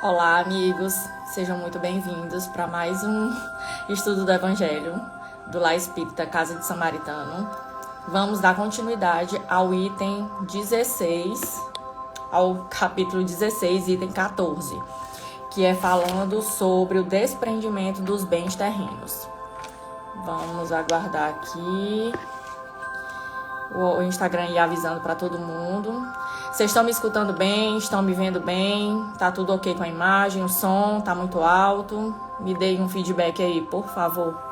Olá, amigos, sejam muito bem-vindos para mais um estudo do Evangelho do Lar Espírita Casa de Samaritano. Vamos dar continuidade ao item 16, ao capítulo 16, item 14, que é falando sobre o desprendimento dos bens terrenos. Vamos aguardar aqui o Instagram ir avisando para todo mundo. Vocês estão me escutando bem? Estão me vendo bem? Tá tudo ok com a imagem? O som tá muito alto? Me deem um feedback aí, por favor.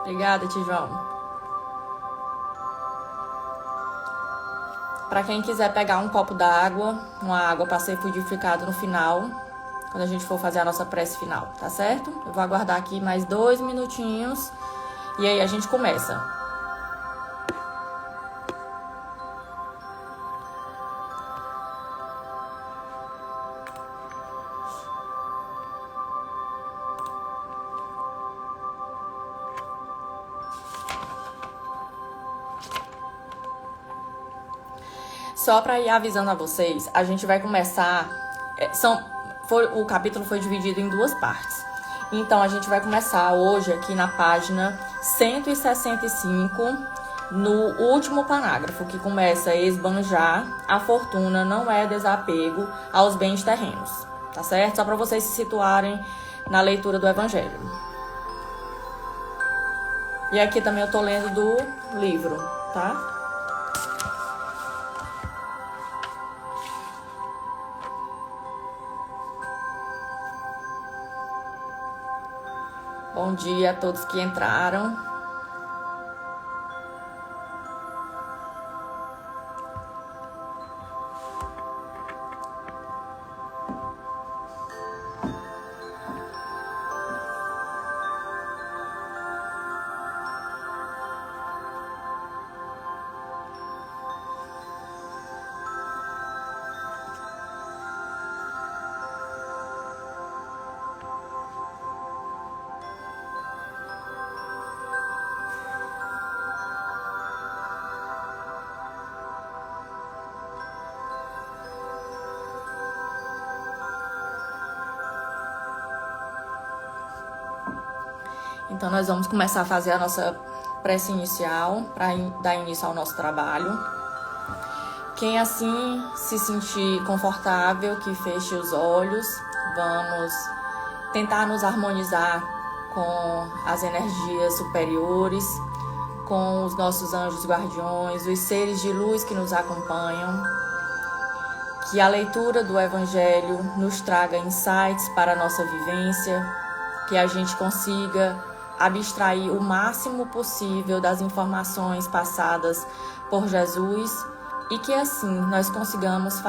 Obrigada, Tijão. Para quem quiser pegar um copo d'água, uma água para ser fluidificado no final, quando a gente for fazer a nossa prece final, tá certo? Eu vou aguardar aqui mais 2 minutinhos e aí a gente começa. Só para ir avisando a vocês, a gente vai começar... o capítulo foi dividido em 2 partes. Então, a gente vai começar hoje aqui na página 165, no último parágrafo, que começa a esbanjar: a fortuna não é desapego aos bens terrenos. Tá certo? Só para vocês se situarem na leitura do Evangelho. E aqui também eu tô lendo do livro, tá? Bom dia a todos que entraram. Então, nós vamos começar a fazer a nossa prece inicial para dar início ao nosso trabalho. Quem assim se sentir confortável, que feche os olhos. Vamos tentar nos harmonizar com as energias superiores, com os nossos anjos guardiões, os seres de luz que nos acompanham. Que a leitura do Evangelho nos traga insights para a nossa vivência, que a gente consiga abstrair o máximo possível das informações passadas por Jesus e que assim nós consigamos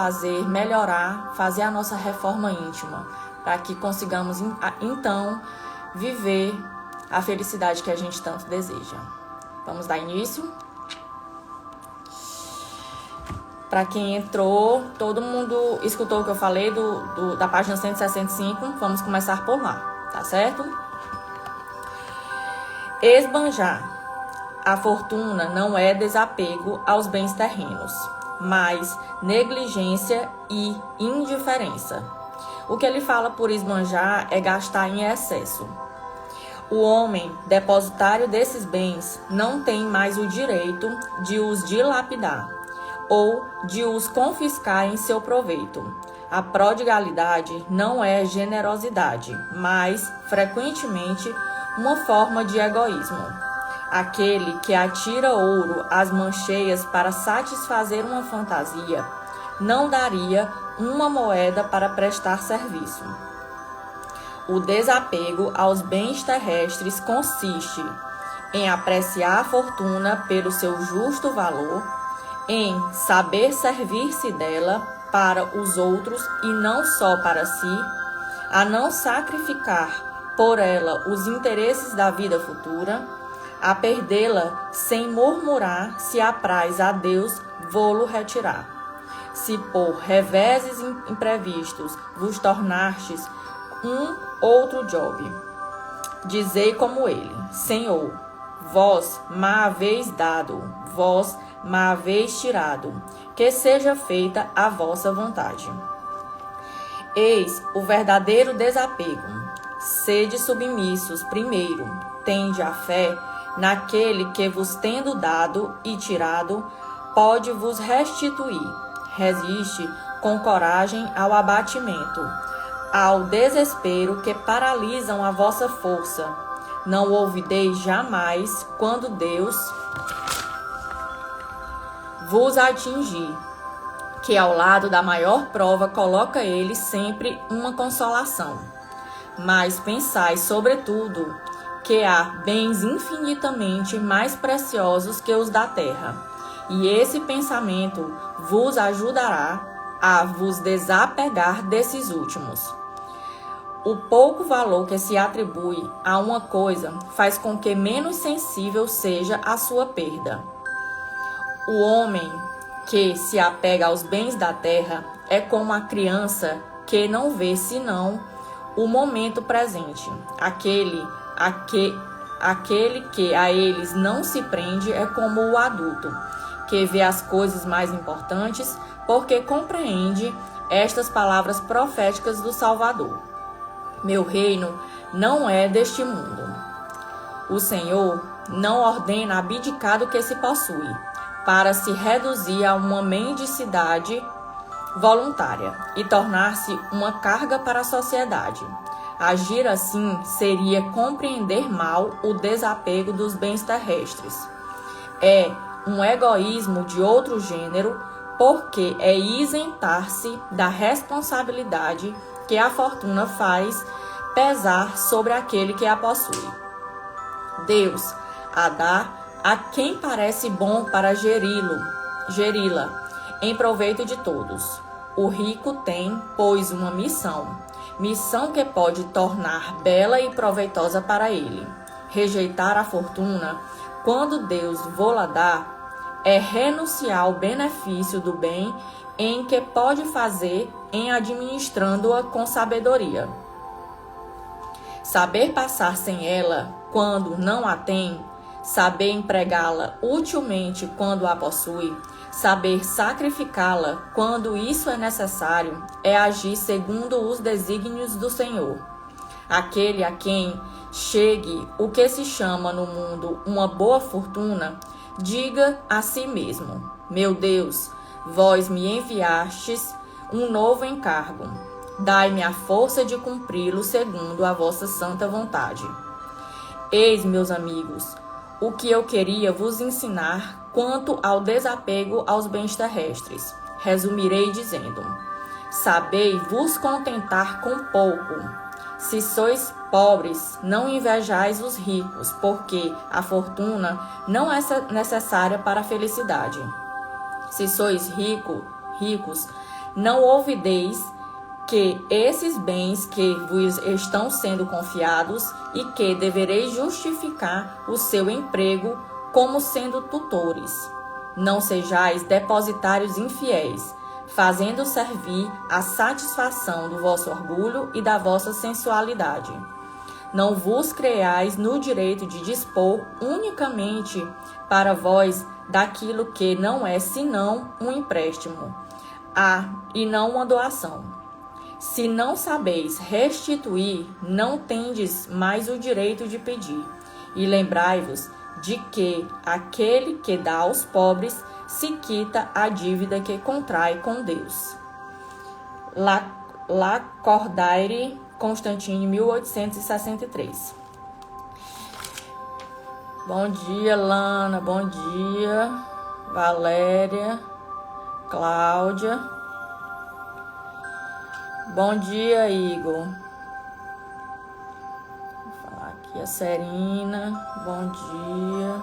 melhorar, fazer a nossa reforma íntima, para que consigamos então viver a felicidade que a gente tanto deseja. Vamos dar início? Para quem entrou, todo mundo escutou o que eu falei da página 165, vamos começar por lá, tá certo? Esbanjar. A fortuna não é desapego aos bens terrenos, mas negligência e indiferença. O que ele fala por esbanjar é gastar em excesso. O homem, depositário desses bens, não tem mais o direito de os dilapidar ou de os confiscar em seu proveito. A prodigalidade não é generosidade, mas, frequentemente, uma forma de egoísmo. Aquele que atira ouro às mancheias para satisfazer uma fantasia, não daria uma moeda para prestar serviço. O desapego aos bens terrestres consiste em apreciar a fortuna pelo seu justo valor, em saber servir-se dela para os outros e não só para si, a não sacrificar por ela os interesses da vida futura, a perdê-la sem murmurar, se apraz a Deus vô-lo retirar. Se por reveses imprevistos vos tornastes um outro Job, dizei como ele: Senhor, vós m'ha haveis dado, vós m'ha haveis tirado, que seja feita a vossa vontade. Eis o verdadeiro desapego. Sede submissos primeiro, tende a fé naquele que vos tendo dado e tirado, pode vos restituir. Resiste com coragem ao abatimento, ao desespero que paralisam a vossa força. Não ouvideis jamais quando Deus vos atingir, que ao lado da maior prova coloca ele sempre uma consolação. Mas pensai, sobretudo, que há bens infinitamente mais preciosos que os da terra, e esse pensamento vos ajudará a vos desapegar desses últimos. O pouco valor que se atribui a uma coisa faz com que menos sensível seja a sua perda. O homem que se apega aos bens da terra é como a criança que não vê senão o momento presente. Aquele que a eles não se prende é como o adulto, que vê as coisas mais importantes, porque compreende estas palavras proféticas do Salvador. Meu reino não é deste mundo. O Senhor não ordena abdicar do que se possui, para se reduzir a uma mendicidade voluntária e tornar-se uma carga para a sociedade. Agir assim seria compreender mal o desapego dos bens terrestres. É um egoísmo de outro gênero, porque é isentar-se da responsabilidade que a fortuna faz pesar sobre aquele que a possui. Deus a dá a quem parece bom para geri-la em proveito de todos. O rico tem, pois, uma missão que pode tornar bela e proveitosa para ele. Rejeitar a fortuna, quando Deus vô-la dá, é renunciar ao benefício do bem em que pode fazer em administrando-a com sabedoria. Saber passar sem ela quando não a tem, saber empregá-la utilmente quando a possui, saber sacrificá-la quando isso é necessário, é agir segundo os desígnios do Senhor. Aquele a quem chegue o que se chama no mundo uma boa fortuna, diga a si mesmo: meu Deus, vós me enviastes um novo encargo. Dai-me a força de cumpri-lo segundo a vossa santa vontade. Eis, meus amigos, o que eu queria vos ensinar quanto ao desapego aos bens terrestres. Resumirei dizendo: sabei vos contentar com pouco. Se sois pobres, não invejais os ricos, porque a fortuna não é necessária para a felicidade. Se sois ricos, não ouvideis que esses bens que vos estão sendo confiados e que devereis justificar o seu emprego como sendo tutores. Não sejais depositários infiéis, fazendo servir a satisfação do vosso orgulho e da vossa sensualidade. Não vos creais no direito de dispor unicamente para vós daquilo que não é senão um empréstimo, e não uma doação. Se não sabeis restituir, não tendes mais o direito de pedir. E lembrai-vos de que aquele que dá aos pobres se quita a dívida que contrai com Deus. Lacordaire, Constantine, 1863. Bom dia, Lana. Bom dia, Valéria, Cláudia. Bom dia, Igor. Vou falar aqui a Serina. Bom dia.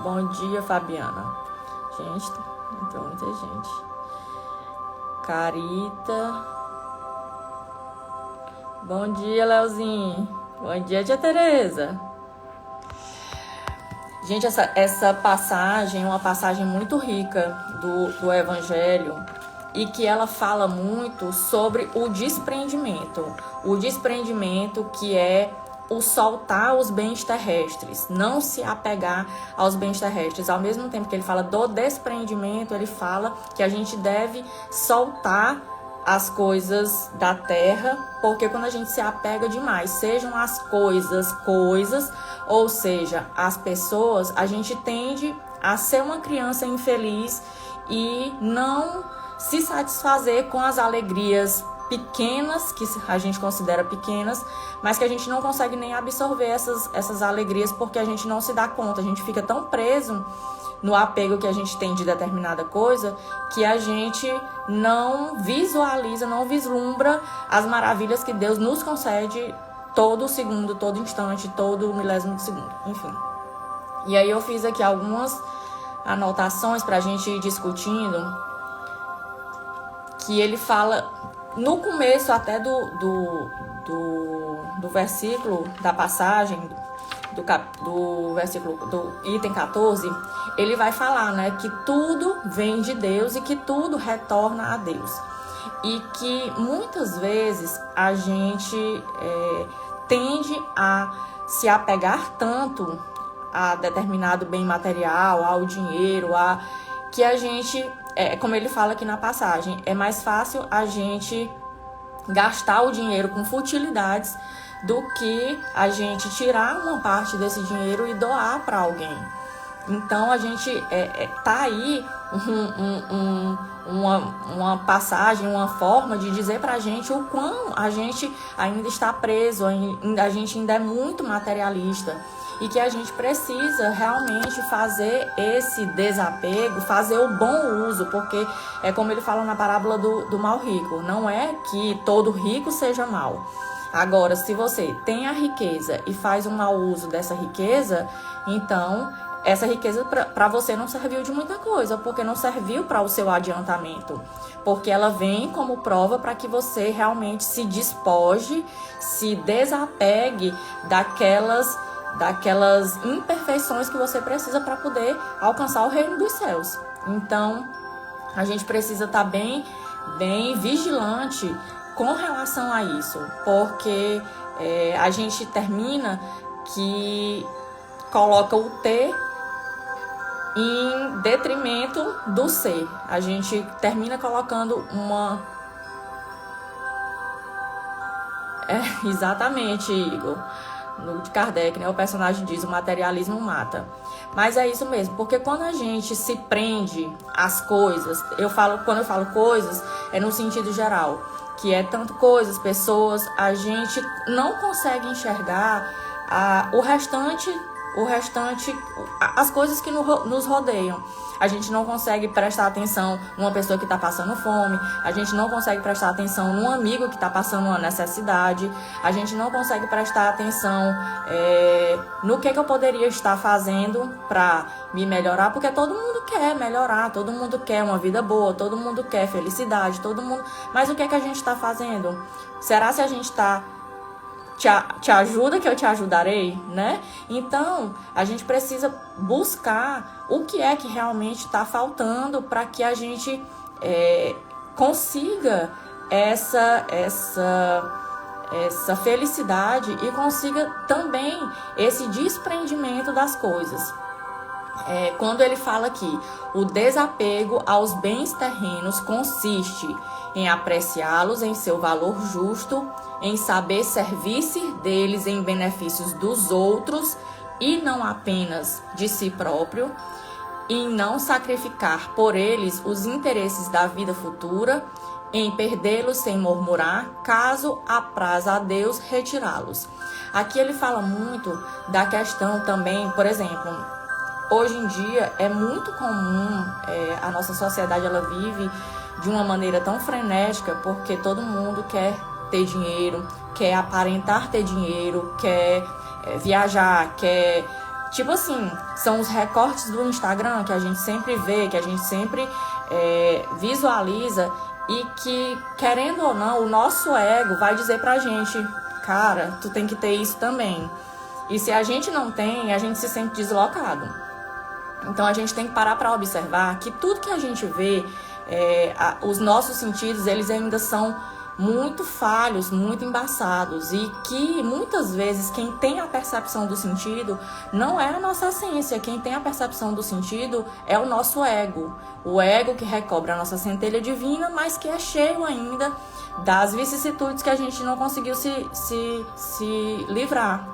Bom dia, Fabiana. Gente, entrou muita gente. Carita. Bom dia, Leozinho. Bom dia, tia Tereza. Gente, essa passagem é uma passagem muito rica do Evangelho e que ela fala muito sobre o desprendimento. O desprendimento que é o soltar os bens terrestres, não se apegar aos bens terrestres. Ao mesmo tempo que ele fala do desprendimento, ele fala que a gente deve soltar as coisas da terra, porque quando a gente se apega demais, sejam as coisas, ou seja, as pessoas, a gente tende a ser uma criança infeliz e não se satisfazer com as alegrias pequenas, que a gente considera pequenas, mas que a gente não consegue nem absorver essas alegrias porque a gente não se dá conta, a gente fica tão preso no apego que a gente tem de determinada coisa, que a gente não visualiza, não vislumbra as maravilhas que Deus nos concede todo segundo, todo instante, todo milésimo de segundo, enfim. E aí eu fiz aqui algumas anotações para a gente ir discutindo, que ele fala, no começo até do versículo, da passagem, do versículo do item 14, ele vai falar, né, que tudo vem de Deus e que tudo retorna a Deus. E que muitas vezes a gente tende a se apegar tanto a determinado bem material, ao dinheiro, que a gente, como ele fala aqui na passagem, é mais fácil a gente gastar o dinheiro com futilidades do que a gente tirar uma parte desse dinheiro e doar para alguém. Então a gente tá aí uma passagem, uma forma de dizer pra gente o quão a gente ainda está preso, a gente ainda é muito materialista e que a gente precisa realmente fazer esse desapego, fazer o bom uso, porque é como ele fala na parábola do mau rico, não é que todo rico seja mau. Agora, se você tem a riqueza e faz um mau uso dessa riqueza, então essa riqueza para você não serviu de muita coisa, porque não serviu para o seu adiantamento, porque ela vem como prova para que você realmente se despoje, se desapegue daquelas imperfeições que você precisa para poder alcançar o reino dos céus. Então, a gente precisa estar bem vigilante com relação a isso, porque a gente termina que coloca o ter em detrimento do ser. A gente termina colocando exatamente, Igor. No de Kardec, né, o personagem diz: o materialismo mata. Mas é isso mesmo, porque quando a gente se prende às coisas, quando eu falo coisas, é no sentido geral, que é tanto coisas, pessoas, a gente não consegue enxergar o restante, as coisas que nos rodeiam. A gente não consegue prestar atenção numa pessoa que está passando fome, a gente não consegue prestar atenção num amigo que está passando uma necessidade, a gente não consegue prestar atenção no que eu poderia estar fazendo para me melhorar, porque todo mundo quer melhorar, todo mundo quer uma vida boa, todo mundo quer felicidade, todo mundo. Mas o que a gente está fazendo? Será se a gente está te ajuda que eu te ajudarei, né? Então, a gente precisa buscar o que é que realmente está faltando para que a gente consiga essa felicidade e consiga também esse desprendimento das coisas. Quando ele fala aqui, o desapego aos bens terrenos consiste em apreciá-los em seu valor justo, em saber servir-se deles em benefícios dos outros e não apenas de si próprio, em não sacrificar por eles os interesses da vida futura, em perdê-los sem murmurar, caso apraza a Deus retirá-los. Aqui ele fala muito da questão também, por exemplo, hoje em dia é muito comum, a nossa sociedade ela vive de uma maneira tão frenética, porque todo mundo quer ter dinheiro, quer aparentar ter dinheiro, quer viajar, quer... Tipo assim, são os recortes do Instagram que a gente sempre vê, que a gente sempre visualiza e que, querendo ou não, o nosso ego vai dizer pra gente: cara, tu tem que ter isso também. E se a gente não tem, a gente se sente deslocado. Então a gente tem que parar para observar que tudo que a gente vê, os nossos sentidos, eles ainda são muito falhos, muito embaçados, e que muitas vezes quem tem a percepção do sentido não é a nossa essência. Quem tem a percepção do sentido é o nosso ego, o ego que recobre a nossa centelha divina, mas que é cheio ainda das vicissitudes que a gente não conseguiu se livrar.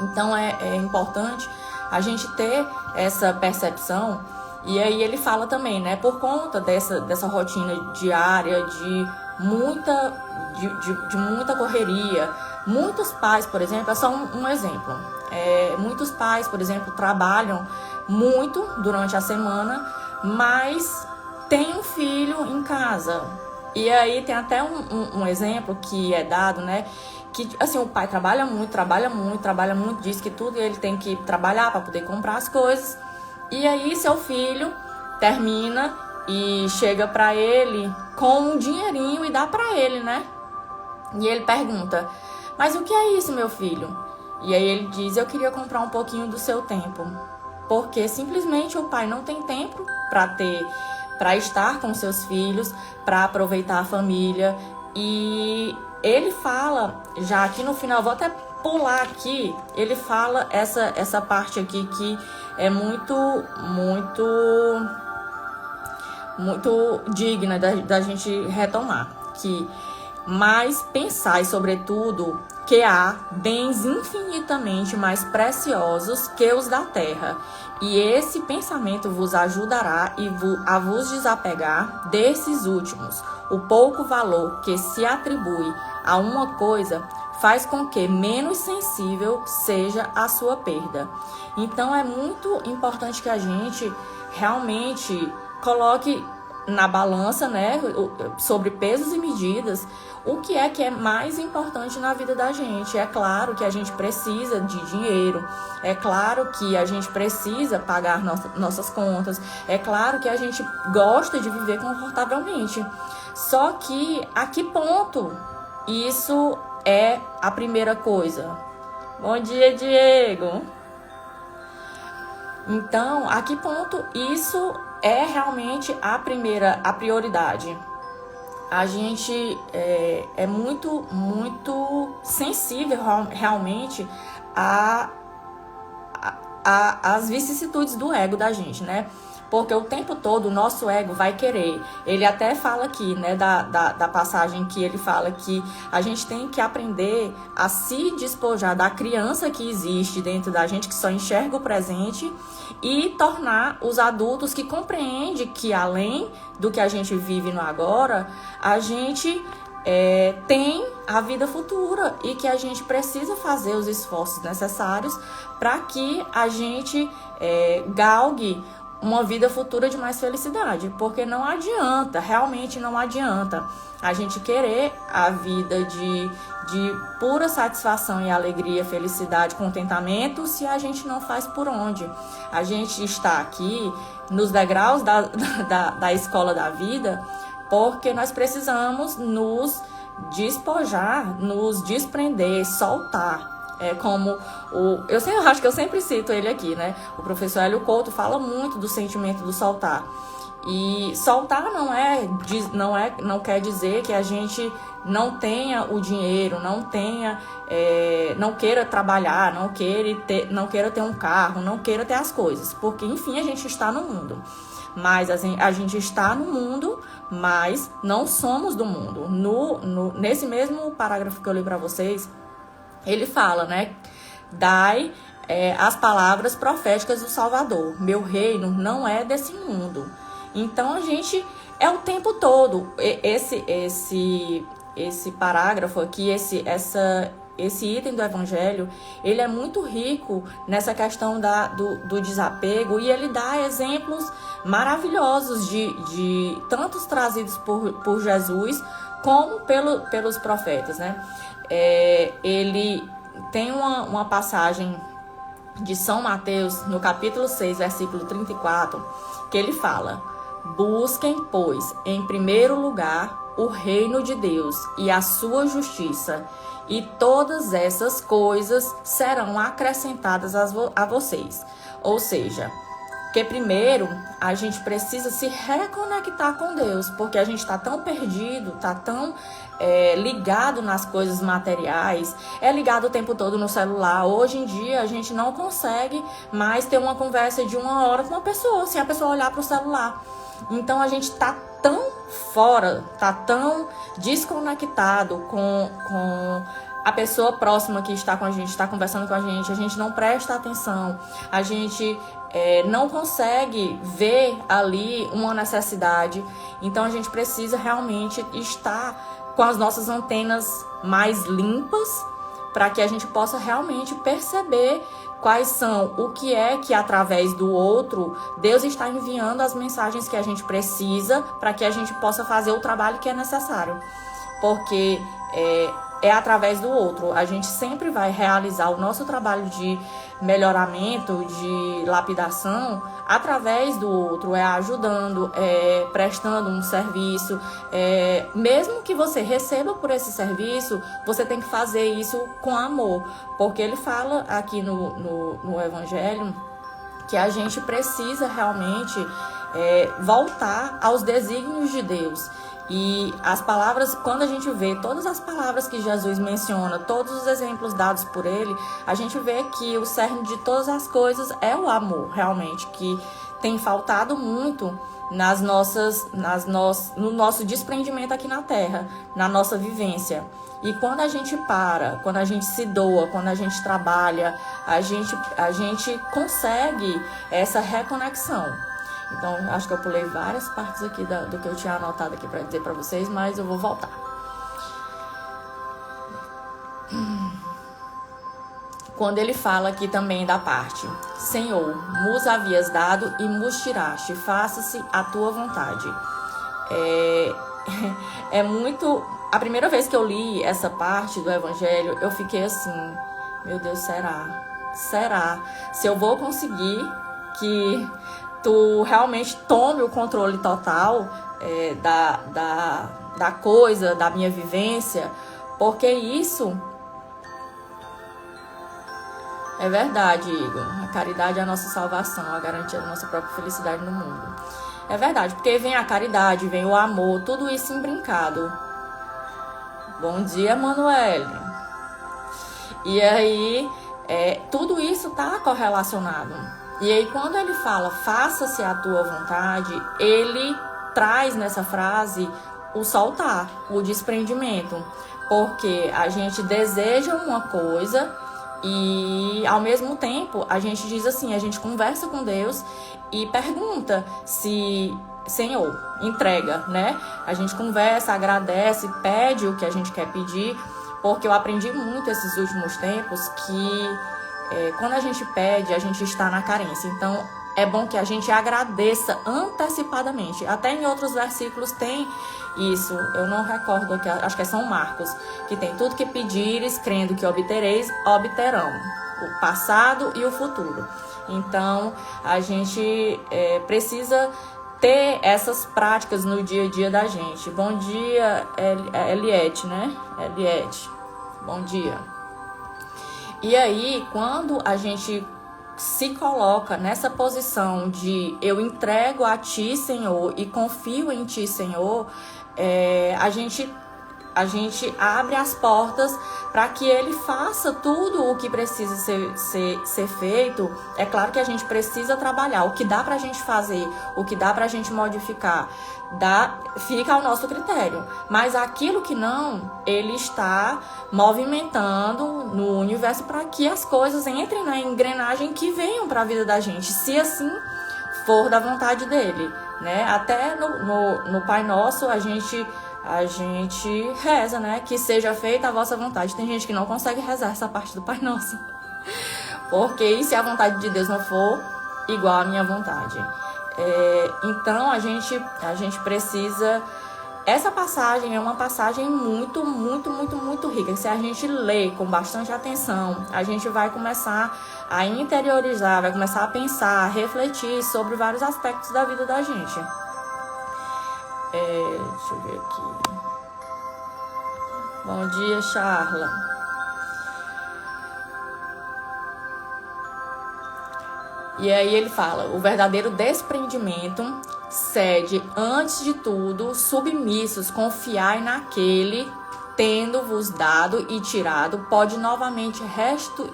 Então é importante a gente ter essa percepção. E aí ele fala também, né, por conta dessa rotina diária de muita correria. Muitos pais, por exemplo, é só um exemplo. Muitos pais, por exemplo, trabalham muito durante a semana, mas tem um filho em casa. E aí tem até um exemplo que é dado, né? Que assim, o pai trabalha muito, diz que tudo ele tem que trabalhar para poder comprar as coisas. E aí seu filho termina e chega para ele com um dinheirinho e dá para ele, né? E ele pergunta: mas o que é isso, meu filho? E aí ele diz: eu queria comprar um pouquinho do seu tempo. Porque simplesmente o pai não tem tempo para estar com seus filhos, para aproveitar a família. E ele fala, já aqui no final, vou até pular aqui, ele fala essa parte aqui que é muito digna da gente retomar, que mas pensai sobretudo que há bens infinitamente mais preciosos que os da terra, e esse pensamento vos ajudará a vos desapegar desses últimos. O pouco valor que se atribui a uma coisa faz com que menos sensível seja a sua perda. Então é muito importante que a gente realmente coloque na balança, né, sobre pesos e medidas, o que é mais importante na vida da gente. É claro que a gente precisa de dinheiro, é claro que a gente precisa pagar nossas contas, é claro que a gente gosta de viver confortavelmente. Só que a que ponto isso é a primeira coisa? Bom dia, Diego! Então, a que ponto isso é realmente a prioridade? A gente é muito sensível realmente às vicissitudes do ego da gente, né? Porque o tempo todo o nosso ego vai querer. Ele até fala aqui, né, da passagem que ele fala que a gente tem que aprender a se despojar da criança que existe dentro da gente, que só enxerga o presente, e tornar os adultos que compreendem que além do que a gente vive no agora, a gente tem a vida futura e que a gente precisa fazer os esforços necessários para que a gente galgue uma vida futura de mais felicidade, porque não adianta, realmente não adianta a gente querer a vida de pura satisfação e alegria, felicidade, contentamento, se a gente não faz por onde. A gente está aqui nos degraus da escola da vida, porque nós precisamos nos despojar, nos desprender, soltar. Eu acho que eu sempre cito ele aqui, né? O professor Hélio Couto fala muito do sentimento do soltar. E soltar não quer dizer que a gente não tenha o dinheiro, não queira trabalhar, não queira ter um carro, não queira ter as coisas. Porque, enfim, a gente está no mundo. Mas a gente está no mundo, mas não somos do mundo. Nesse mesmo parágrafo que eu li para vocês, ele fala, né? Dai as palavras proféticas do Salvador. Meu reino não é desse mundo. Então a gente é o tempo todo. Esse parágrafo aqui, esse item do Evangelho, ele é muito rico nessa questão do desapego, e ele dá exemplos maravilhosos de tantos trazidos por Jesus como pelos profetas, né? Ele tem uma passagem de São Mateus, no capítulo 6, versículo 34, que ele fala: busquem, pois, em primeiro lugar o reino de Deus e a sua justiça, e todas essas coisas serão acrescentadas a vocês. Ou seja, que primeiro a gente precisa se reconectar com Deus, porque a gente está tão perdido, está tão ligado nas coisas materiais, ligado o tempo todo no celular. Hoje em dia a gente não consegue mais ter uma conversa de 1 hora com uma pessoa, sem a pessoa olhar para o celular. Então a gente está tão fora, está tão desconectado com a pessoa próxima que está com a gente, está conversando com a gente não presta atenção, a gente não consegue ver ali uma necessidade. Então a gente precisa realmente estar com as nossas antenas mais limpas para que a gente possa realmente perceber quais são, o que é que através do outro Deus está enviando as mensagens que a gente precisa para que a gente possa fazer o trabalho que é necessário. Porque é através do outro. A gente sempre vai realizar o nosso trabalho de melhoramento, de lapidação, através do outro, ajudando, prestando um serviço. Mesmo que você receba por esse serviço, você tem que fazer isso com amor. Porque ele fala aqui no Evangelho que a gente precisa realmente voltar aos desígnios de Deus. E as palavras, quando a gente vê todas as palavras que Jesus menciona, todos os exemplos dados por ele, a gente vê que o cerne de todas as coisas é o amor, realmente, que tem faltado muito no nosso desprendimento aqui na Terra, na nossa vivência. E quando a gente quando a gente se doa, quando a gente trabalha, a gente consegue essa reconexão. Então, acho que eu pulei várias partes aqui do que eu tinha anotado aqui para dizer para vocês, mas eu vou voltar. Quando ele fala aqui também da parte: Senhor, nos havias dado e nos tiraste, faça-se a tua vontade. É muito... A primeira vez que eu li essa parte do Evangelho, eu fiquei assim: meu Deus, será? Se eu vou conseguir que tu realmente tome o controle total da coisa, da minha vivência, porque isso é verdade, Igor. A caridade é a nossa salvação, a garantia da nossa própria felicidade no mundo. É verdade, porque vem a caridade, vem o amor, tudo isso imbrincado. Bom dia, Manuele. E aí, tudo isso está correlacionado. E aí, quando ele fala, faça-se a tua vontade, ele traz nessa frase o soltar, o desprendimento. Porque a gente deseja uma coisa e, ao mesmo tempo, a gente diz assim, a gente conversa com Deus e pergunta se... Senhor, entrega, né? A gente conversa, agradece, pede o que a gente quer pedir, porque eu aprendi muito esses últimos tempos que quando a gente pede, a gente está na carência. Então, é bom que a gente agradeça antecipadamente. Até em outros versículos tem isso. Eu não recordo aqui, acho que é São Marcos, que tem: tudo que pedires, crendo que obtereis, obterão. O passado e o futuro. Então, a gente precisa ter essas práticas no dia a dia da gente. Bom dia, Eliette, né? Eliette, bom dia. E aí, quando a gente se coloca nessa posição de eu entrego a Ti, Senhor, e confio em Ti, Senhor, a gente abre as portas para que Ele faça tudo o que precisa ser feito. É claro que a gente precisa trabalhar. O que dá para a gente fazer, o que dá para a gente modificar, fica ao nosso critério. Mas aquilo que não, Ele está movimentando no universo para que as coisas entrem na engrenagem que venham para a vida da gente, se assim for da vontade dEle, né? Até no Pai Nosso a gente reza, né? Que seja feita a vossa vontade. Tem gente que não consegue rezar essa parte do Pai Nosso. Porque e se a vontade de Deus não for igual à minha vontade? Então, a gente precisa... Essa passagem é uma passagem muito, muito, muito, muito rica. Se a gente lê com bastante atenção, a gente vai começar a interiorizar, vai começar a pensar, a refletir sobre vários aspectos da vida da gente. Deixa eu ver aqui. Bom dia, Charla. E aí ele fala: o verdadeiro desprendimento cede, antes de tudo, submissos, confiai naquele, tendo-vos dado e tirado, pode novamente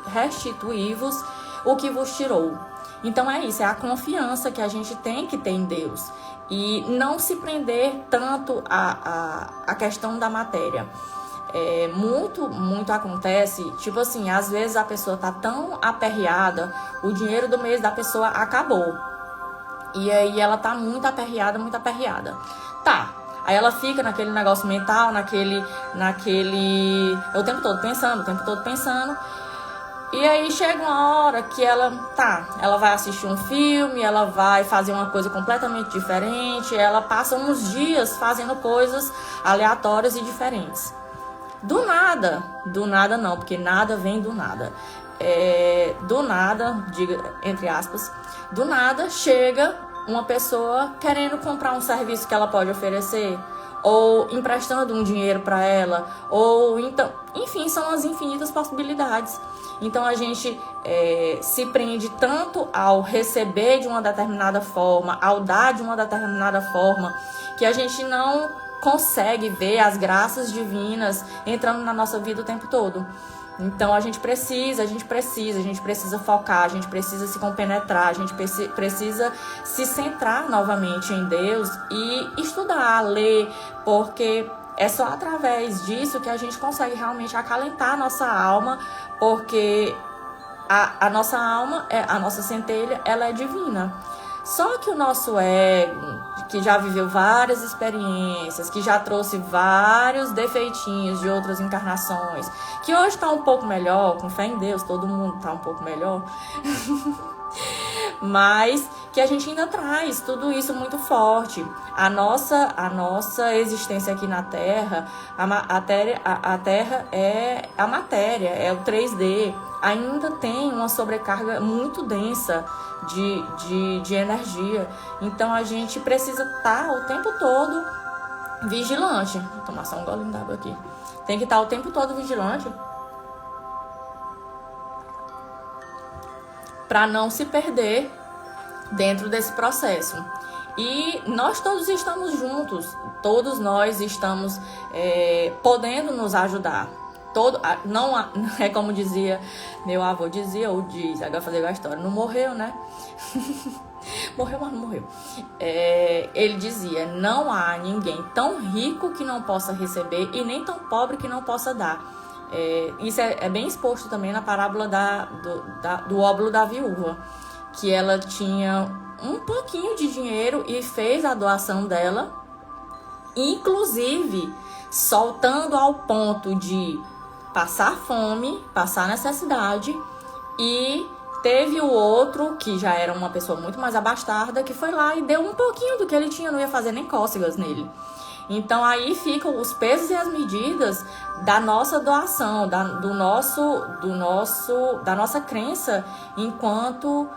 restituir-vos o que vos tirou. Então é isso, é a confiança que a gente tem que ter em Deus. E não se prender tanto à questão da matéria. Muito acontece, tipo assim, às vezes a pessoa tá tão aperreada, o dinheiro do mês da pessoa acabou. E aí ela tá muito aperreada. Tá, aí ela fica naquele negócio mental, o tempo todo pensando. E aí chega uma hora que ela vai assistir um filme, ela vai fazer uma coisa completamente diferente, ela passa uns dias fazendo coisas aleatórias e diferentes. Do nada não, porque nada vem do nada. Do nada, diga entre aspas, do nada chega uma pessoa querendo comprar um serviço que ela pode oferecer, ou emprestando um dinheiro para ela, ou então, enfim, são as infinitas possibilidades. Então a gente se prende tanto ao receber de uma determinada forma, ao dar de uma determinada forma, que a gente não consegue ver as graças divinas entrando na nossa vida o tempo todo. Então a gente precisa focar, a gente precisa se compenetrar, a gente precisa se centrar novamente em Deus e estudar, ler, porque é só através disso que a gente consegue realmente acalentar a nossa alma, porque a nossa alma, a nossa centelha, ela é divina. Só que o nosso ego, que já viveu várias experiências, que já trouxe vários defeitinhos de outras encarnações, que hoje está um pouco melhor, com fé em Deus, todo mundo está um pouco melhor, mas que a gente ainda traz tudo isso muito forte. A nossa existência aqui na Terra, a Terra é a matéria, é o 3D, ainda tem uma sobrecarga muito densa de energia. Então a gente precisa estar o tempo todo vigilante. Vou tomar só um golinho d'água aqui. Tem que estar o tempo todo vigilante para não se perder dentro desse processo. E nós todos estamos juntos, todos nós estamos podendo nos ajudar. Não é como dizia meu avô, ou diz, agora fazer a história, não morreu, né? Morreu, mas não morreu. Ele dizia: não há ninguém tão rico que não possa receber e nem tão pobre que não possa dar. Isso é bem exposto também na parábola do óbolo da viúva, que ela tinha um pouquinho de dinheiro e fez a doação dela, inclusive soltando ao ponto de passar fome, passar necessidade, e teve o outro, que já era uma pessoa muito mais abastada, que foi lá e deu um pouquinho do que ele tinha, não ia fazer nem cócegas nele. Então aí ficam os pesos e as medidas da nossa doação, da nossa crença enquanto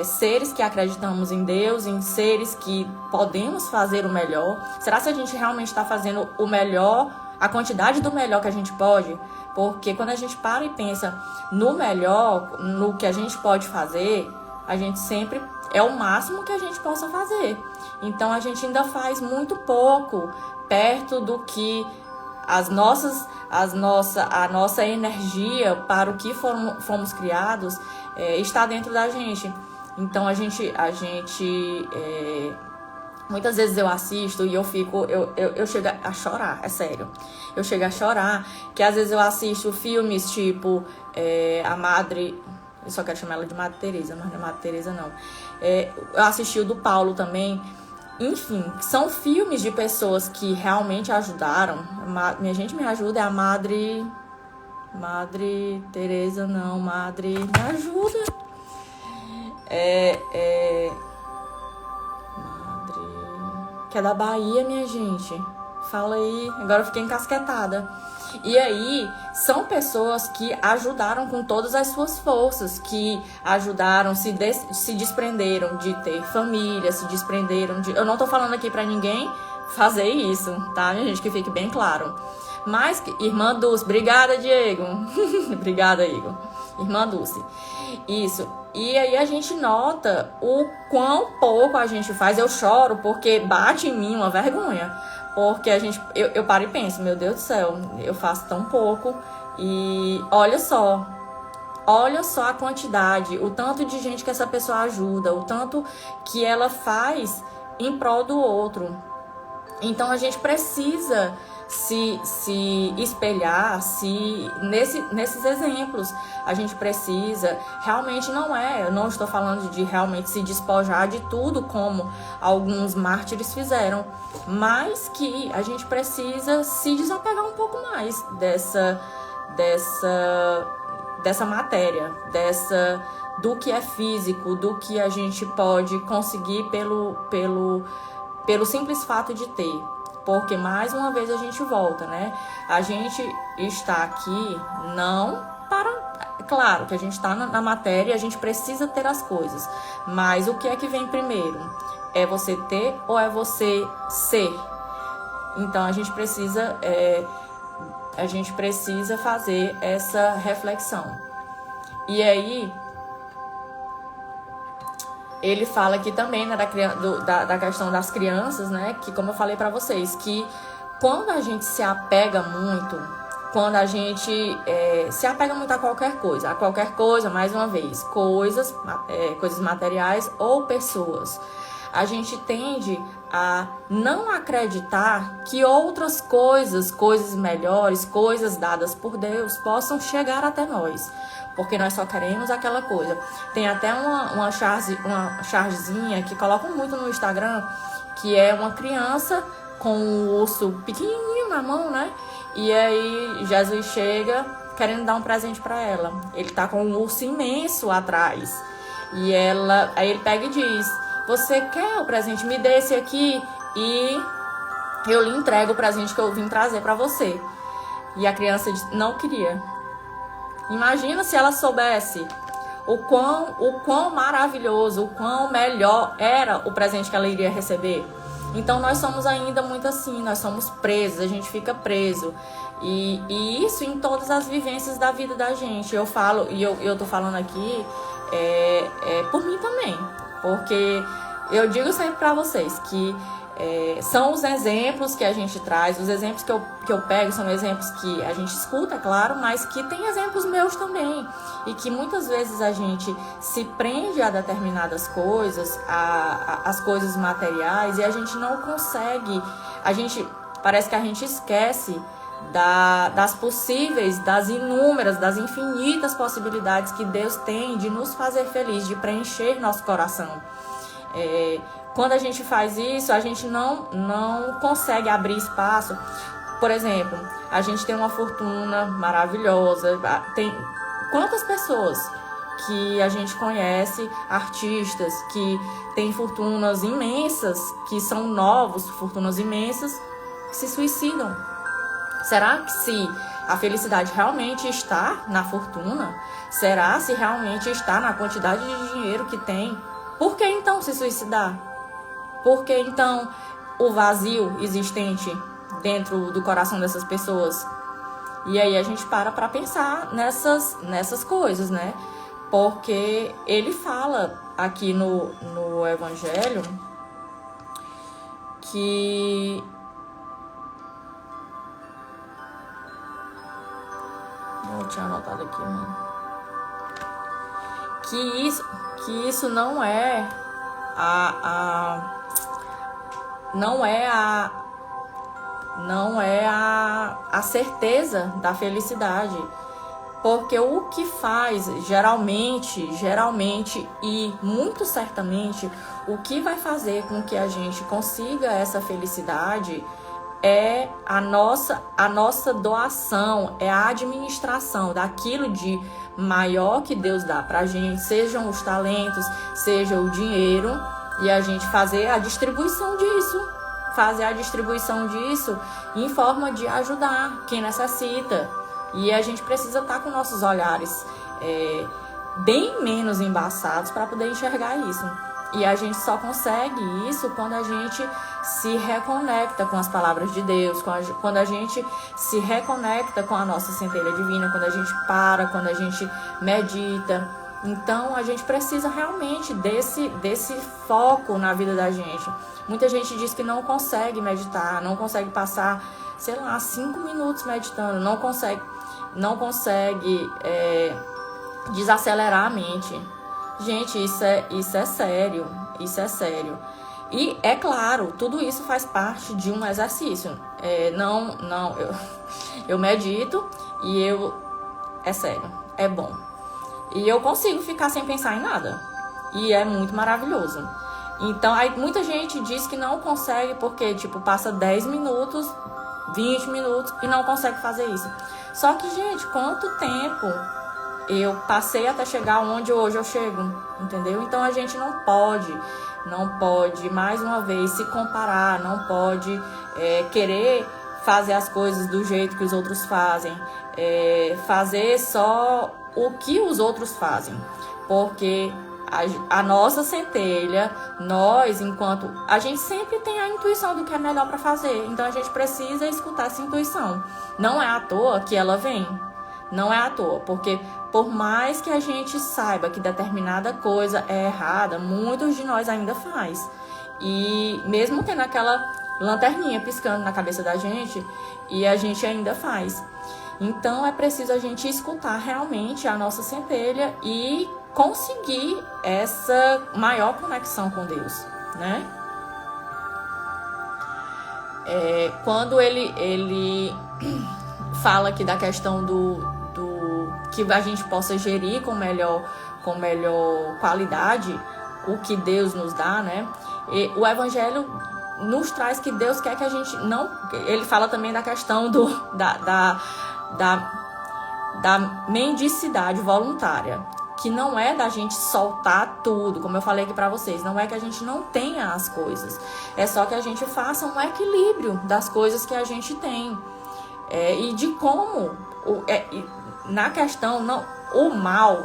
seres que acreditamos em Deus, em seres que podemos fazer o melhor. Será que a gente realmente está fazendo o melhor, a quantidade do melhor que a gente pode? Porque quando a gente para e pensa no melhor, no que a gente pode fazer, a gente sempre é o máximo que a gente possa fazer. Então a gente ainda faz muito pouco perto do que a nossa energia para o que fomos criados está dentro da gente. Então a gente muitas vezes eu assisto e eu chego a chorar, é sério. Eu chego a chorar, que às vezes eu assisto filmes tipo a Madre, eu só quero chamar ela de Madre Teresa, mas não é Madre Teresa não. Eu assisti o do Paulo também. Enfim, são filmes de pessoas que realmente ajudaram. Minha gente, me ajuda, é a Madre Teresa, não, Madre, me ajuda. Madre, que é da Bahia, minha gente. Fala aí, agora eu fiquei encasquetada. E aí, são pessoas que ajudaram com todas as suas forças, que ajudaram, se desprenderam de ter família, se desprenderam de... Eu não tô falando aqui pra ninguém fazer isso, tá, minha gente? Que fique bem claro. Mas, irmã Dulce, obrigada, Diego. Obrigada, Igor. Irmã Dulce. Isso. E aí a gente nota o quão pouco a gente faz. Eu choro porque bate em mim uma vergonha. Porque eu paro e penso, meu Deus do céu, eu faço tão pouco. E olha só a quantidade, o tanto de gente que essa pessoa ajuda, o tanto que ela faz em prol do outro. Então a gente precisa se espelhar nesses exemplos. A gente precisa, realmente eu não estou falando de realmente se despojar de tudo como alguns mártires fizeram, mas que a gente precisa se desapegar um pouco mais dessa matéria, do que é físico, do que a gente pode conseguir pelo simples fato de ter. Porque, mais uma vez, a gente volta, né? A gente está aqui não para... Claro que a gente está na matéria e a gente precisa ter as coisas. Mas o que é que vem primeiro? É você ter ou é você ser? Então, a gente precisa fazer essa reflexão. E aí... Ele fala aqui também, né, da questão das crianças, né, que como eu falei para vocês, que quando a gente se apega muito, quando a gente se apega muito a qualquer coisa, mais uma vez, coisas materiais ou pessoas, a gente tende a não acreditar que outras coisas melhores, coisas dadas por Deus, possam chegar até nós. Porque nós só queremos aquela coisa. Tem até uma chargezinha que colocam muito no Instagram, que é uma criança com um urso pequenininho na mão, né? E aí Jesus chega querendo dar um presente para ela. Ele tá com um urso imenso atrás. E aí ele pega e diz: você quer o presente? Me dê esse aqui e eu lhe entrego o presente que eu vim trazer para você. E a criança não queria. Imagina se ela soubesse o quão maravilhoso, o quão melhor era o presente que ela iria receber. Então nós somos ainda muito assim, nós somos presos, a gente fica preso. E isso em todas as vivências da vida da gente. Eu falo, e eu tô falando aqui por mim também. Porque eu digo sempre pra vocês que são os exemplos que a gente traz, os exemplos que eu pego são exemplos que a gente escuta, claro, mas que tem exemplos meus também. E que muitas vezes a gente se prende a determinadas coisas, as coisas materiais, e a gente não consegue, parece que a gente esquece das possíveis, das inúmeras, das infinitas possibilidades que Deus tem de nos fazer feliz, de preencher nosso coração. Quando a gente faz isso, a gente não consegue abrir espaço. Por exemplo, a gente tem uma fortuna maravilhosa. Tem quantas pessoas que a gente conhece, artistas que têm fortunas imensas, que são novos, fortunas imensas, que se suicidam. Será que se a felicidade realmente está na fortuna? Será se realmente está na quantidade de dinheiro que tem? Por que então se suicidar? Por que então o vazio existente dentro do coração dessas pessoas? E aí a gente para pensar nessas coisas, né? Porque ele fala aqui no Evangelho que... Eu tinha anotado aqui, mano. Que isso não é a certeza da felicidade. Porque o que faz, geralmente e muito certamente, o que vai fazer com que a gente consiga essa felicidade é a nossa doação, é a administração daquilo de maior que Deus dá pra gente, sejam os talentos, seja o dinheiro, e a gente fazer a distribuição disso em forma de ajudar quem necessita. E a gente precisa estar com nossos olhares bem menos embaçados para poder enxergar isso. E a gente só consegue isso quando a gente se reconecta com as palavras de Deus, quando a gente se reconecta com a nossa centelha divina, quando a gente para, quando a gente medita. Então, a gente precisa realmente desse foco na vida da gente. Muita gente diz que não consegue meditar, não consegue passar, sei lá, 5 minutos meditando, não consegue desacelerar a mente. Gente, isso é sério, isso é sério. E, é claro, tudo isso faz parte de um exercício. Eu medito e é sério, é bom. E eu consigo ficar sem pensar em nada. E é muito maravilhoso. Então, aí muita gente diz que não consegue porque, tipo, passa 10 minutos, 20 minutos e não consegue fazer isso. Só que, gente, quanto tempo eu passei até chegar onde hoje eu chego, entendeu? Então, a gente não pode, mais uma vez, se comparar, não pode querer fazer as coisas do jeito que os outros fazem, fazer só o que os outros fazem, porque a nossa centelha, nós, enquanto a gente sempre tem a intuição do que é melhor para fazer, então a gente precisa escutar essa intuição. Não é à toa que ela vem, não é à toa, porque por mais que a gente saiba que determinada coisa é errada, muitos de nós ainda faz. E mesmo tendo aquela lanterninha piscando na cabeça da gente, e a gente ainda faz. Então, é preciso a gente escutar realmente a nossa centelha e conseguir essa maior conexão com Deus, né? Quando ele fala aqui da questão do que a gente possa gerir com melhor qualidade o que Deus nos dá, né? E o Evangelho nos traz que Deus quer que a gente não... Ele fala também da questão da mendicidade voluntária, que não é da gente soltar tudo, como eu falei aqui pra vocês, não é que a gente não tenha as coisas, é só que a gente faça um equilíbrio das coisas que a gente tem, e de como, na questão, não, o mal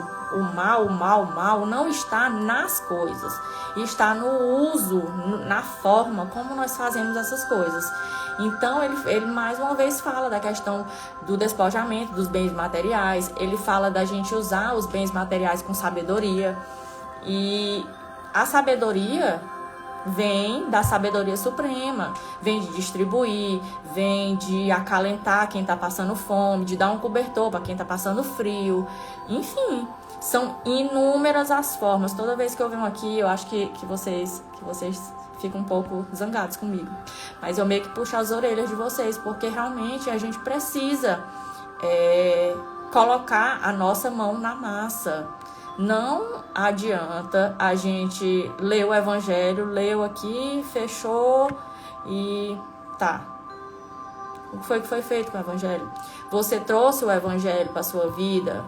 não está nas coisas, está no uso, na forma como nós fazemos essas coisas. Então, ele mais uma vez fala da questão do despojamento dos bens materiais, ele fala da gente usar os bens materiais com sabedoria, e a sabedoria vem da sabedoria suprema, vem de distribuir, vem de acalentar quem está passando fome, de dar um cobertor para quem está passando frio, enfim, são inúmeras as formas. Toda vez que eu venho aqui, eu acho que vocês ficam um pouco zangados comigo, mas eu meio que puxo as orelhas de vocês, porque realmente a gente precisa colocar a nossa mão na massa. Não adianta a gente ler o Evangelho, leu aqui, fechou e tá. O que foi feito com o Evangelho? Você trouxe o Evangelho para sua vida?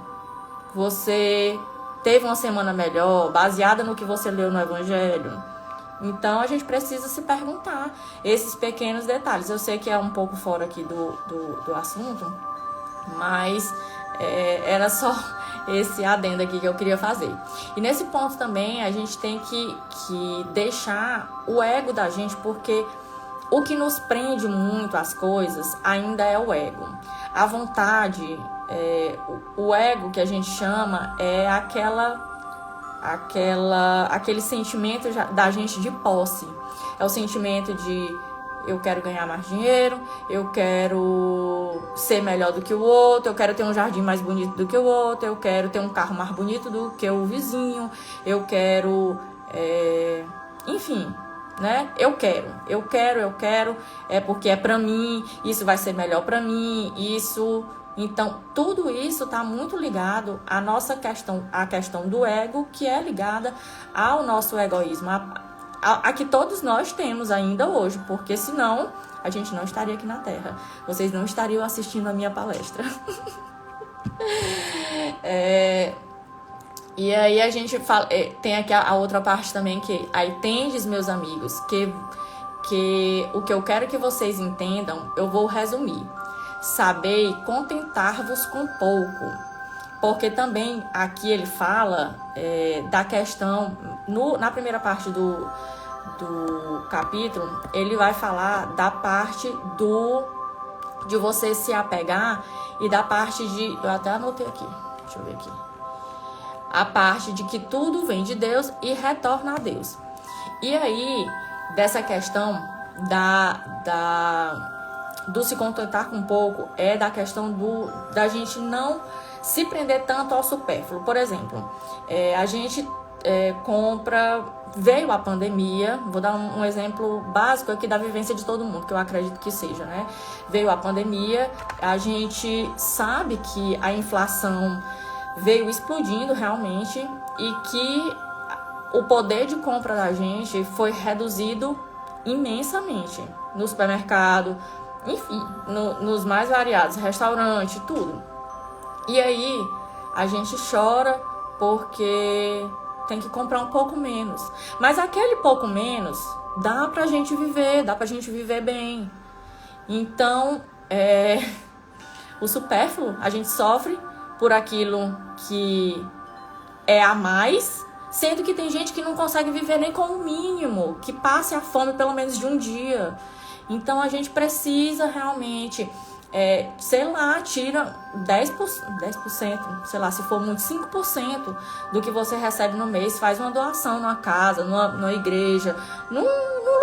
Você teve uma semana melhor, baseada no que você leu no Evangelho? Então, a gente precisa se perguntar esses pequenos detalhes. Eu sei que é um pouco fora aqui do assunto, mas era só esse adendo aqui que eu queria fazer. E nesse ponto também, a gente tem que deixar o ego da gente, porque o que nos prende muito às coisas ainda é o ego. A vontade, o ego que a gente chama, é aquele sentimento da gente de posse. É o sentimento de eu quero ganhar mais dinheiro, eu quero ser melhor do que o outro, eu quero ter um jardim mais bonito do que o outro, eu quero ter um carro mais bonito do que o vizinho, eu quero, enfim, né? Eu quero, é porque é pra mim, isso vai ser melhor pra mim, isso... Então, tudo isso está muito ligado à nossa questão, à questão do ego, que é ligada ao nosso egoísmo, a que todos nós temos ainda hoje, porque senão a gente não estaria aqui na Terra. Vocês não estariam assistindo a minha palestra. E aí a gente fala, tem aqui a outra parte também, que aí tendes, meus amigos, que o que eu quero que vocês entendam, eu vou resumir. Sabei contentar-vos com pouco, porque também aqui ele fala da questão, na primeira parte do capítulo, ele vai falar da parte de você se apegar, e da parte de, eu até anotei aqui, deixa eu ver aqui, a parte de que tudo vem de Deus e retorna a Deus. E aí, dessa questão do se contentar com pouco, é da questão da gente não se prender tanto ao supérfluo. Por exemplo, a gente compra, veio a pandemia, vou dar um exemplo básico aqui da vivência de todo mundo, que eu acredito que seja, né? Veio a pandemia, a gente sabe que a inflação veio explodindo realmente e que o poder de compra da gente foi reduzido imensamente no supermercado, enfim, nos mais variados, restaurante, tudo. E aí a gente chora porque tem que comprar um pouco menos. Mas aquele pouco menos dá pra gente viver bem. Então, o supérfluo, a gente sofre por aquilo que é a mais, sendo que tem gente que não consegue viver nem com o mínimo, que passe a fome pelo menos de um dia. Então a gente precisa realmente, sei lá, tira 10%, sei lá, se for muito, 5% do que você recebe no mês, faz uma doação numa casa, numa igreja, num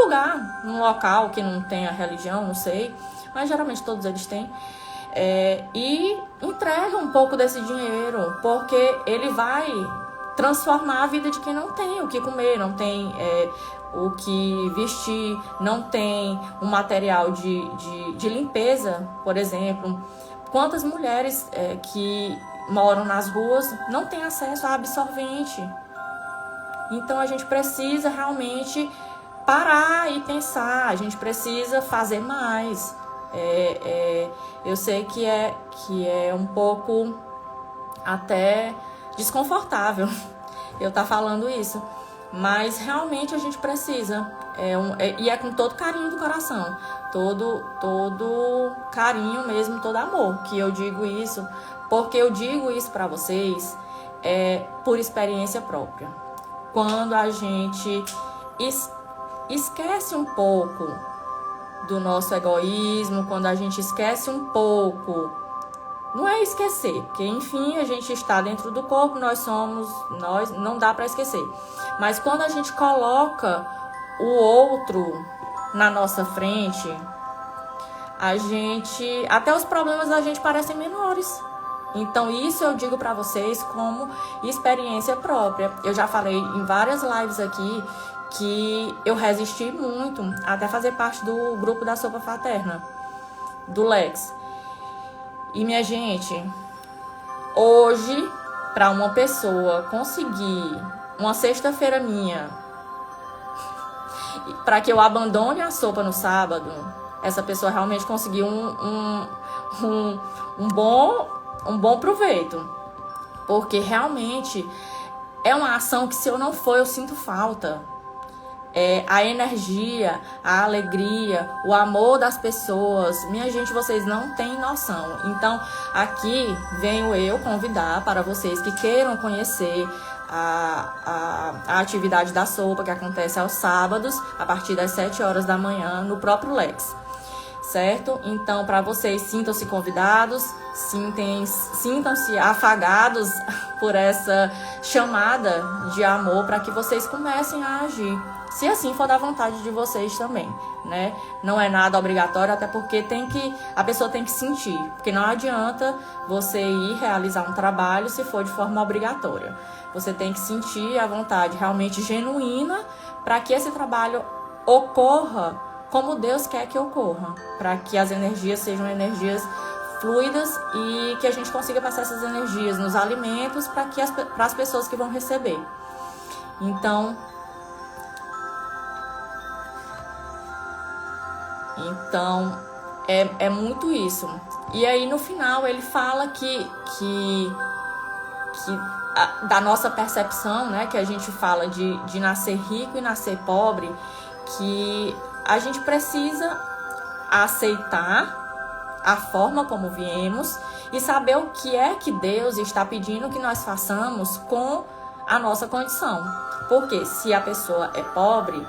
lugar, num local que não tenha religião, não sei, mas geralmente todos eles têm. E entrega um pouco desse dinheiro, porque ele vai transformar a vida de quem não tem o que comer, não tem o que vestir, não tem um material de limpeza, por exemplo. Quantas mulheres que moram nas ruas não têm acesso a absorvente? Então a gente precisa realmente parar e pensar, a gente precisa fazer mais. Eu sei que é um pouco até desconfortável eu estar falando isso, mas realmente a gente precisa, e é com todo carinho do coração, todo carinho mesmo, todo amor que eu digo isso, porque eu digo isso para vocês por experiência própria. Quando a gente esquece um pouco do nosso egoísmo, quando a gente esquece um pouco, não é esquecer, porque enfim a gente está dentro do corpo, nós não dá para esquecer. Mas quando a gente coloca o outro na nossa frente, até os problemas da gente parecem menores. Então isso eu digo para vocês como experiência própria. Eu já falei em várias lives aqui que eu resisti muito até fazer parte do grupo da Sopa Fraterna, do Lex. E minha gente, hoje, para uma pessoa conseguir uma sexta-feira minha, para que eu abandone a sopa no sábado, essa pessoa realmente conseguiu um bom proveito. Porque realmente é uma ação que, se eu não for, eu sinto falta. A energia, a alegria, o amor das pessoas. Minha gente, vocês não têm noção. Então, aqui venho eu convidar para vocês que queiram conhecer a atividade da sopa, que acontece aos sábados, a partir das 7 horas da manhã, no próprio Lex. Certo? Então, para vocês, sintam-se convidados, sintam-se afagados por essa chamada de amor, para que vocês comecem a agir. Se assim for da vontade de vocês também, né? Não é nada obrigatório, até porque a pessoa tem que sentir. Porque não adianta você ir realizar um trabalho se for de forma obrigatória. Você tem que sentir a vontade realmente genuína para que esse trabalho ocorra como Deus quer que ocorra. Para que as energias sejam energias fluidas e que a gente consiga passar essas energias nos alimentos para as pessoas que vão receber. Então, é muito isso. E aí no final ele fala que da nossa percepção, né, que a gente fala de nascer rico e nascer pobre, que a gente precisa aceitar a forma como viemos e saber o que é que Deus está pedindo que nós façamos com a nossa condição. Porque se a pessoa é pobre,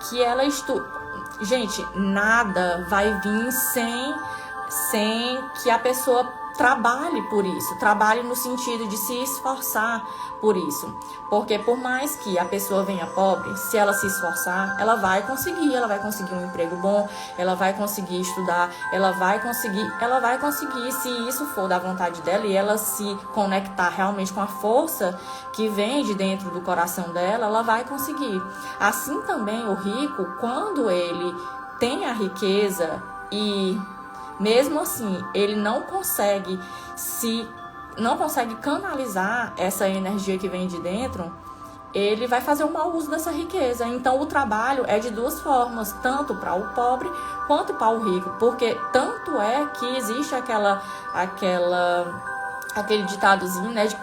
que ela estude. Gente, nada vai vir sem que a pessoa trabalhe por isso, trabalhe no sentido de se esforçar por isso, porque por mais que a pessoa venha pobre, se ela se esforçar, ela vai conseguir um emprego bom, ela vai conseguir estudar, ela vai conseguir, se isso for da vontade dela e ela se conectar realmente com a força que vem de dentro do coração dela, ela vai conseguir. Assim também o rico, quando ele tem a riqueza e mesmo assim, ele não consegue canalizar essa energia que vem de dentro, ele vai fazer um mau uso dessa riqueza. Então, o trabalho é de duas formas, tanto para o pobre quanto para o rico, porque tanto é que existe aquele ditadozinho, né, de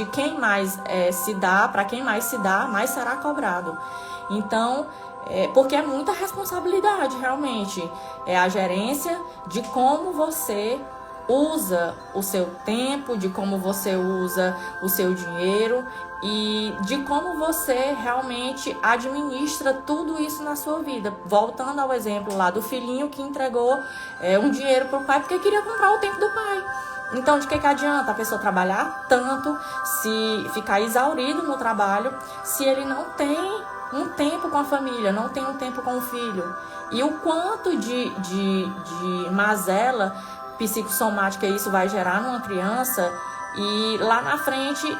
quem mais se dá, para quem mais se dá, mais será cobrado. Então, porque é muita responsabilidade, realmente. É a gerência de como você usa o seu tempo, de como você usa o seu dinheiro e de como você realmente administra tudo isso na sua vida. Voltando ao exemplo lá do filhinho que entregou um dinheiro para o pai porque queria comprar o tempo do pai. Então, de que adianta a pessoa trabalhar tanto, se ficar exaurido no trabalho, se ele não tem um tempo com a família, não tem um tempo com o filho? E o quanto de mazela psicossomática isso vai gerar numa criança e lá na frente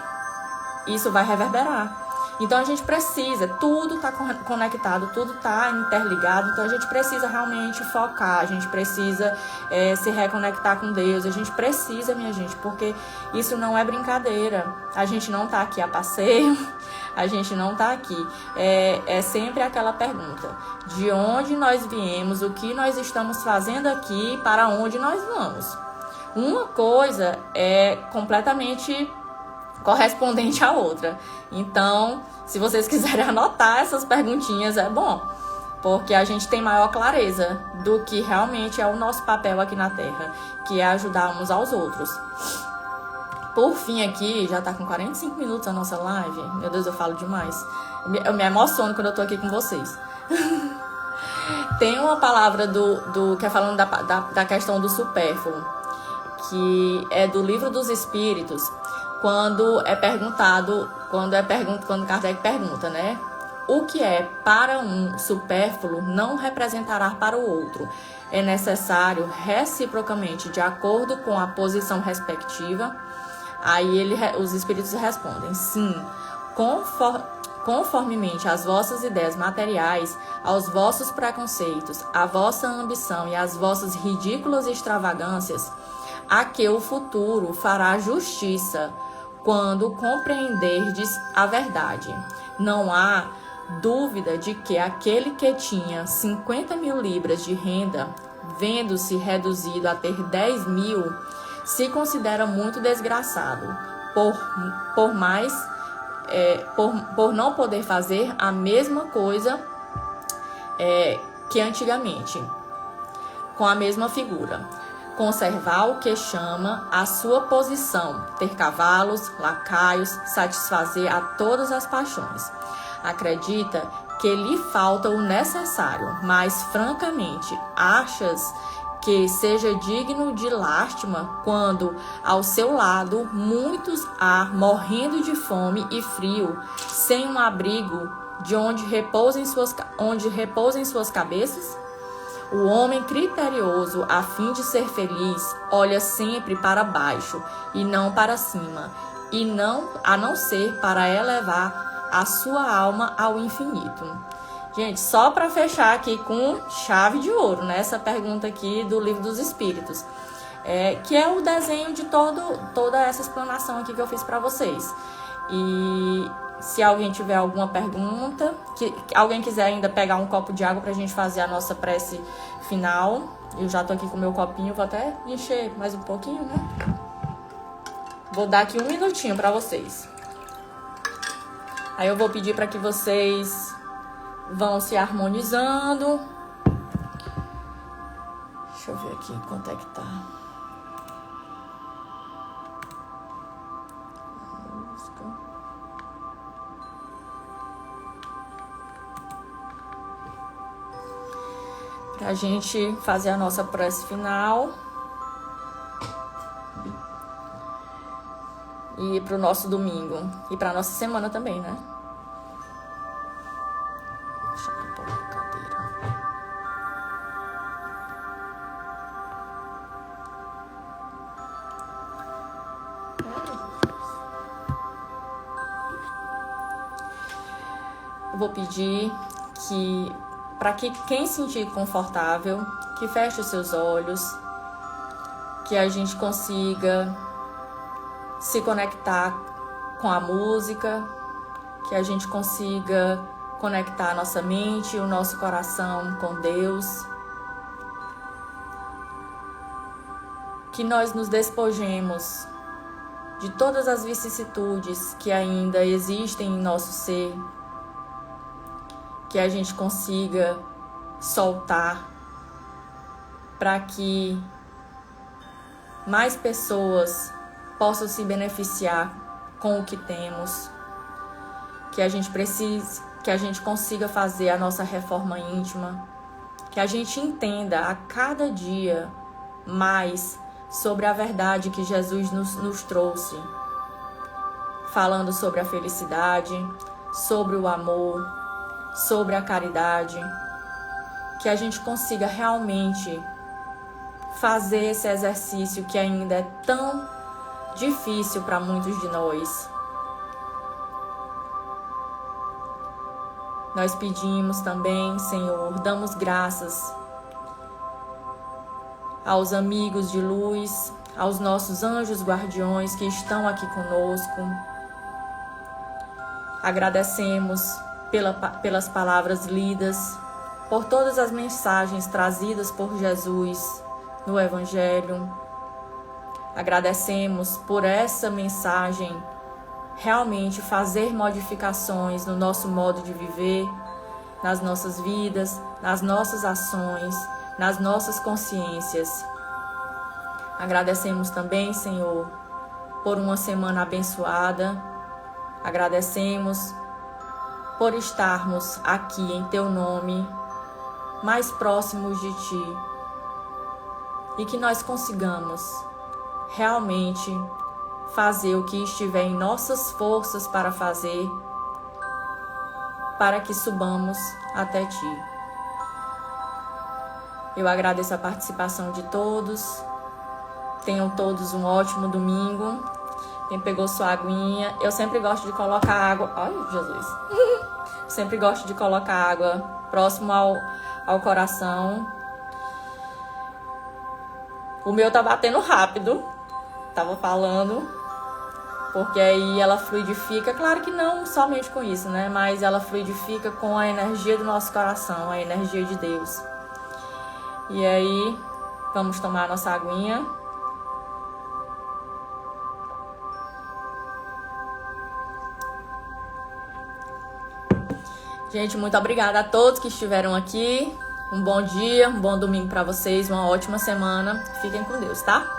isso vai reverberar. Então a gente precisa, tudo está conectado, tudo está interligado, então a gente precisa realmente focar, a gente precisa se reconectar com Deus, a gente precisa, minha gente, porque isso não é brincadeira, a gente não está aqui a passeio, a gente não está aqui, é sempre aquela pergunta, de onde nós viemos, o que nós estamos fazendo aqui, para onde nós vamos. Uma coisa é completamente correspondente à outra. Então, se vocês quiserem anotar essas perguntinhas, é bom, porque a gente tem maior clareza do que realmente é o nosso papel aqui na Terra, que é ajudar uns aos outros. Por fim aqui, já tá com 45 minutos a nossa live. Meu Deus, eu falo demais. Eu me emociono quando eu tô aqui com vocês. Tem uma palavra que é falando da questão do supérfluo, que é do Livro dos Espíritos, quando Kardec pergunta, né? O que é para um supérfluo não representará para o outro. É necessário reciprocamente, de acordo com a posição respectiva. Aí os espíritos respondem, sim, conformemente às vossas ideias materiais, aos vossos preconceitos, à vossa ambição e às vossas ridículas extravagâncias, a que o futuro fará justiça quando compreenderdes a verdade. Não há dúvida de que aquele que tinha 50.000 libras de renda, vendo-se reduzido a ter 10.000, se considera muito desgraçado, por não poder fazer a mesma coisa que antigamente, com a mesma figura. Conservar o que chama a sua posição, ter cavalos, lacaios, satisfazer a todas as paixões. Acredita que lhe falta o necessário, mas francamente achas que seja digno de lástima quando ao seu lado muitos há morrendo de fome e frio, sem um abrigo de onde repousem suas cabeças? O homem criterioso, a fim de ser feliz, olha sempre para baixo e não para cima, a não ser para elevar a sua alma ao infinito. Gente, só para fechar aqui com chave de ouro, né? Essa pergunta aqui do Livro dos Espíritos, que é o desenho de toda essa explanação aqui que eu fiz para vocês. E se alguém tiver alguma pergunta, que alguém quiser ainda pegar um copo de água pra gente fazer a nossa prece final, eu já tô aqui com o meu copinho, vou até encher mais um pouquinho, né? Vou dar aqui 1 minutinho pra vocês. Aí eu vou pedir para que vocês vão se harmonizando. Deixa eu ver aqui quanto é que tá. Pra gente fazer a nossa prece final. e para o nosso domingo e para nossa semana também, né? Deixa eu pôr a cadeira. Eu vou pedir que, para que quem se sentir confortável, que feche os seus olhos, que a gente consiga se conectar com a música, que a gente consiga conectar a nossa mente e o nosso coração com Deus, que nós nos despojemos de todas as vicissitudes que ainda existem em nosso ser, que a gente consiga soltar para que mais pessoas possam se beneficiar com o que temos, que a gente consiga fazer a nossa reforma íntima, que a gente entenda a cada dia mais sobre a verdade que Jesus nos trouxe, falando sobre a felicidade, sobre o amor, sobre a caridade, que a gente consiga realmente fazer esse exercício que ainda é tão difícil para muitos de nós. Nós pedimos também, Senhor, damos graças aos amigos de luz, aos nossos anjos guardiões que estão aqui conosco. Agradecemos pelas palavras lidas, por todas as mensagens trazidas por Jesus no Evangelho. Agradecemos por essa mensagem realmente fazer modificações no nosso modo de viver, nas nossas vidas, nas nossas ações, nas nossas consciências. Agradecemos também, Senhor, por uma semana abençoada. Agradecemos por estarmos aqui em Teu nome, mais próximos de Ti, e que nós consigamos realmente fazer o que estiver em nossas forças para fazer, para que subamos até Ti. Eu agradeço a participação de todos. Tenham todos um ótimo domingo. Quem pegou sua aguinha, eu sempre gosto de colocar água. Ai, Jesus! Sempre gosto de colocar água próximo ao coração. O meu tá batendo rápido, tava falando, porque aí ela fluidifica. Claro que não somente com isso, né? Mas ela fluidifica com a energia do nosso coração, a energia de Deus. E aí, vamos tomar a nossa aguinha. Gente, muito obrigada a todos que estiveram aqui. Um bom dia, um bom domingo para vocês, uma ótima semana. Fiquem com Deus, tá?